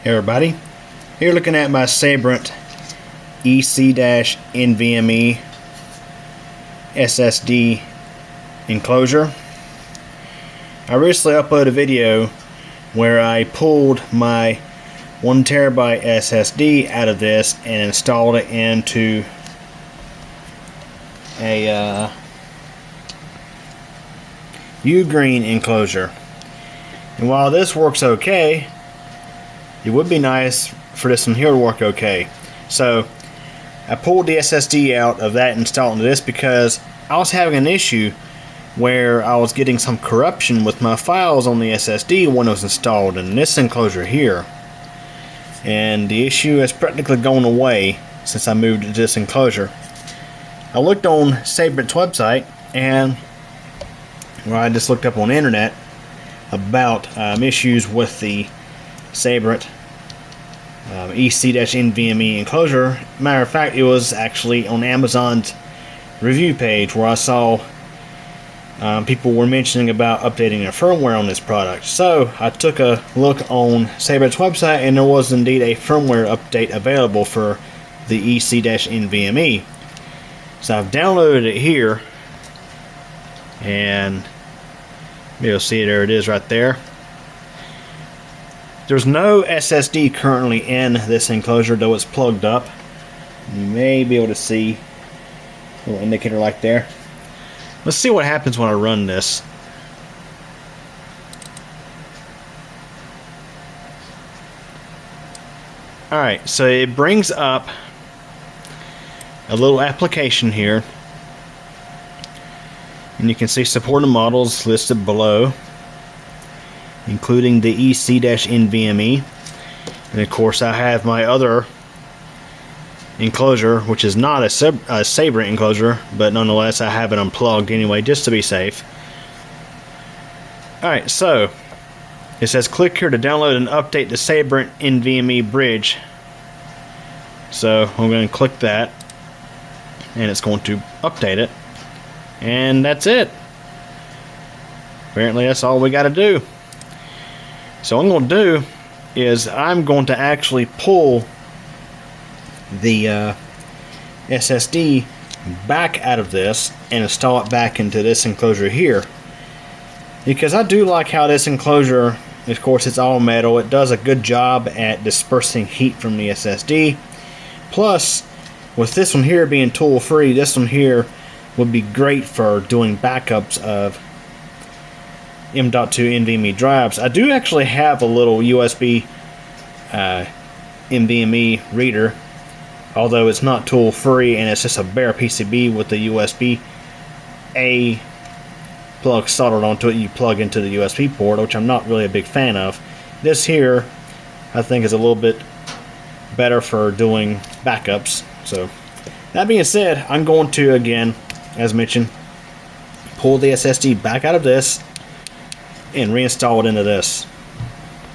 Hey everybody, here looking at my Sabrent EC-NVME SSD enclosure. I recently uploaded a video where I pulled my 1TB SSD out of this and installed it into a U-green enclosure. And while this works okay, it would be nice for this one here to work okay. So I pulled the SSD out of that and installed into this because I was having an issue where I was getting some corruption with my files on the SSD when it was installed in this enclosure here. And the issue has practically gone away since I moved to this enclosure. I looked on Sabrent's website, and I just looked up on the internet about issues with the Sabrent EC-NVME enclosure. Matter of fact, it was actually on Amazon's review page where I saw people were mentioning about updating their firmware on this product. So I took a look on Sabrent's website, and there was indeed a firmware update available for the EC-NVME. So I've downloaded it here, and you'll see there it is right there. There's no SSD currently in this enclosure, though it's plugged up. You may be able to see a little indicator like there. Let's see what happens when I run this. Alright, so it brings up a little application here, and you can see supported models listed below, including the EC-NVME. And of course I have my other enclosure, which is not a Sabrent enclosure, but nonetheless I have it unplugged anyway just to be safe. Alright, so it says click here to download and update the Sabrent NVMe bridge. So I'm going to click that, and it's going to update it, and that's it. Apparently that's all we got to do. So what I'm going to do is I'm going to actually pull the SSD back out of this and install it back into this enclosure here, because I do like how this enclosure, of course it's all metal, it does a good job at dispersing heat from the SSD. Plus, with this one here being tool free, this one here would be great for doing backups of M.2 NVMe drives. I do actually have a little USB NVMe reader, although it's not tool free and it's just a bare PCB with the USB-A plug soldered onto it. You plug into the USB port, which I'm not really a big fan of. This here I think is a little bit better for doing backups. So that being said, I'm going to, again, as mentioned, pull the SSD back out of this and reinstall it into this.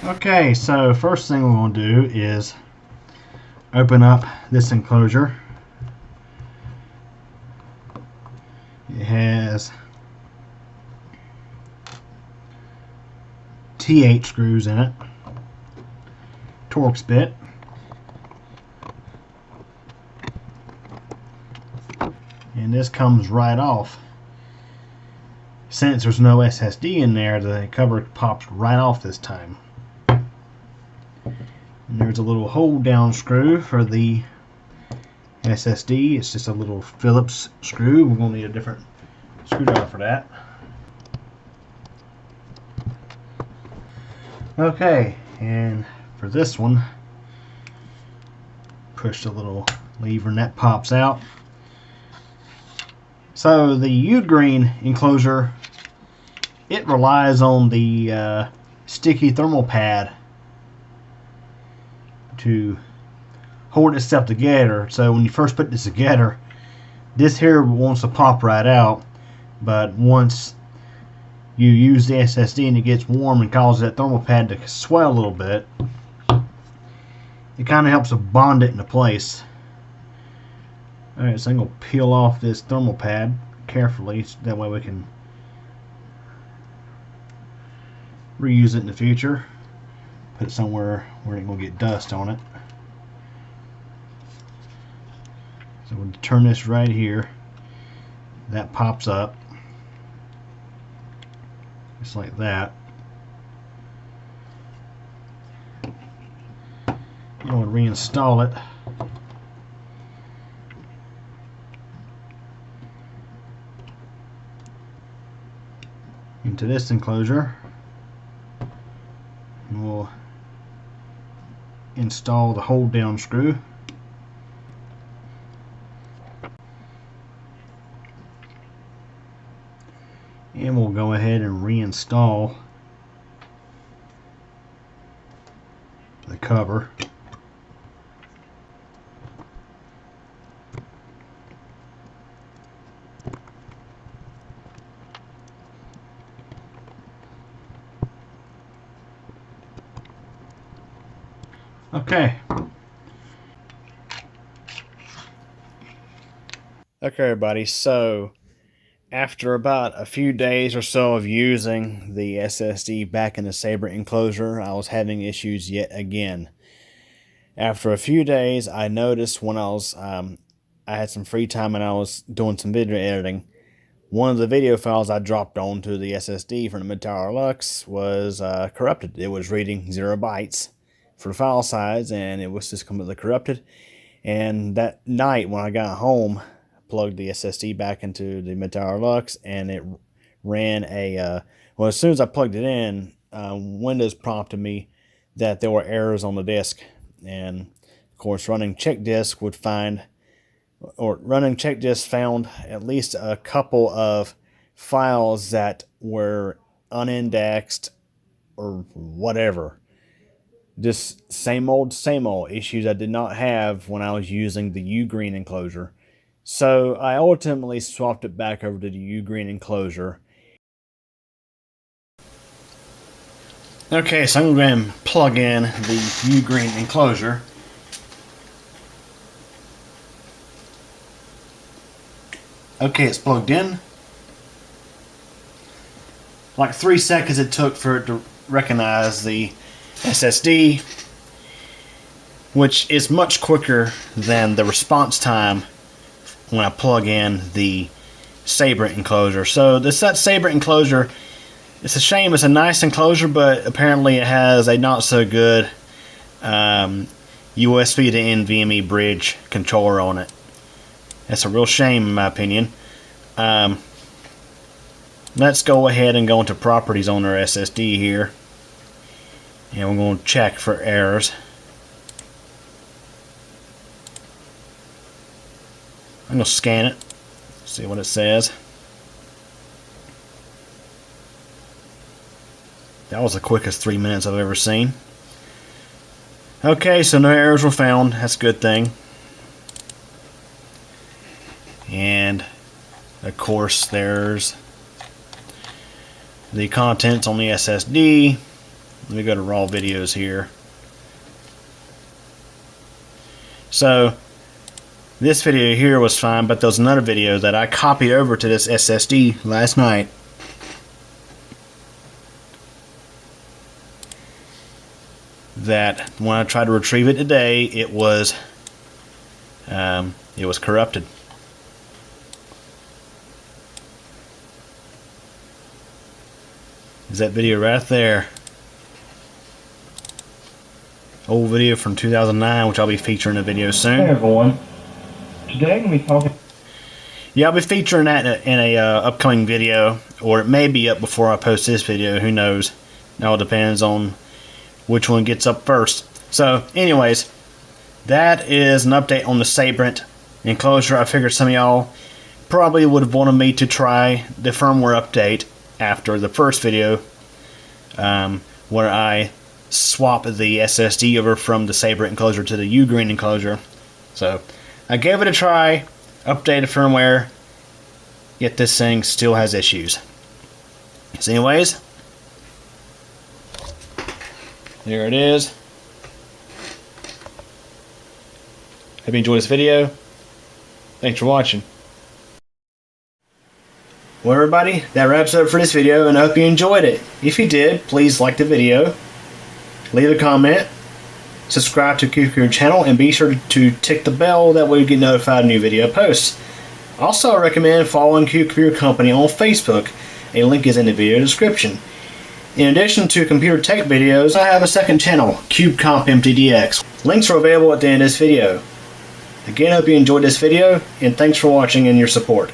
Okay, so first thing we're going to do is open up this enclosure. It has T8 screws in it, Torx bit, and this comes right off. Since there's no SSD in there, the cover pops right off this time. And there's a little hold down screw for the SSD. It's just a little Phillips screw. We're going to need a different screwdriver for that. Okay, and for this one, push the little lever and that pops out. So the U-green enclosure, it relies on the sticky thermal pad to hold itself together. So when you first put this together, this here wants to pop right out, but once you use the SSD and it gets warm and causes that thermal pad to swell a little bit, it kind of helps to bond it into place. Alright, so I'm going to peel off this thermal pad carefully, so that way we can reuse it in the future. Put it somewhere where it ain't gonna get dust on it. So we'll turn this right here. That pops up. Just like that. You want to reinstall it. Into this enclosure. And we'll install the hold down screw. And we'll go ahead and reinstall the cover. Okay. Okay, everybody, so after about a few days or so of using the SSD back in the Sabrent enclosure, I was having issues yet again. After a few days, I noticed when I had some free time and I was doing some video editing, one of the video files I dropped onto the SSD from the Mid-Tower Lux was corrupted. It was reading 0 bytes for the file size, and it was just completely corrupted. And that night when I got home, plugged the SSD back into the Mid-Tower Lux, and it ran a well, as soon as I plugged it in, Windows prompted me that there were errors on the disk, and of course running check disk would find, or running check disk found at least a couple of files that were unindexed or whatever. Just same old issues I did not have when I was using the Ugreen enclosure. So I ultimately swapped it back over to the Ugreen enclosure. Okay, so I'm going to plug in the Ugreen enclosure. Okay, it's plugged in. Like 3 seconds it took for it to recognize the SSD, which is much quicker than the response time when I plug in the Sabrent enclosure. So that Sabrent enclosure, it's a shame. It's a nice enclosure, but apparently it has a not so good USB to NVMe bridge controller on it. That's a real shame in my opinion. Let's go ahead and go into properties on our SSD here, and we're going to check for errors. I'm going to scan it, see what it says. That was the quickest 3 minutes I've ever seen. Okay, so no errors were found. That's a good thing. And of course there's the contents on the SSD. Let me go to raw videos here. So this video here was fine, but there was another video that I copied over to this SSD last night. That when I tried to retrieve it today, it was corrupted. Is that video right there? Old video from 2009, which I'll be featuring in a video soon. Hey everyone. Today I'm going to be talking... Yeah, I'll be featuring that in a upcoming video, or it may be up before I post this video, who knows. It all depends on which one gets up first. So, anyways, that is an update on the Sabrent enclosure. I figured some of y'all probably would have wanted me to try the firmware update after the first video, where I swap the SSD over from the Sabrent enclosure to the Ugreen enclosure. So I gave it a try, updated firmware, yet this thing still has issues. So anyways, there it is. Hope you enjoyed this video. Thanks for watching. Well everybody, that wraps up for this video, and I hope you enjoyed it. If you did, please like the video. leave a comment, subscribe to CubeComputer channel, and be sure to tick the bell, that way you get notified of new video posts. Also, I recommend following CubeComputer Company on Facebook. A link is in the video description. In addition to computer tech videos, I have a second channel, CubeComp MTDX. Links are available at the end of this video. Again, I hope you enjoyed this video, and thanks for watching and your support.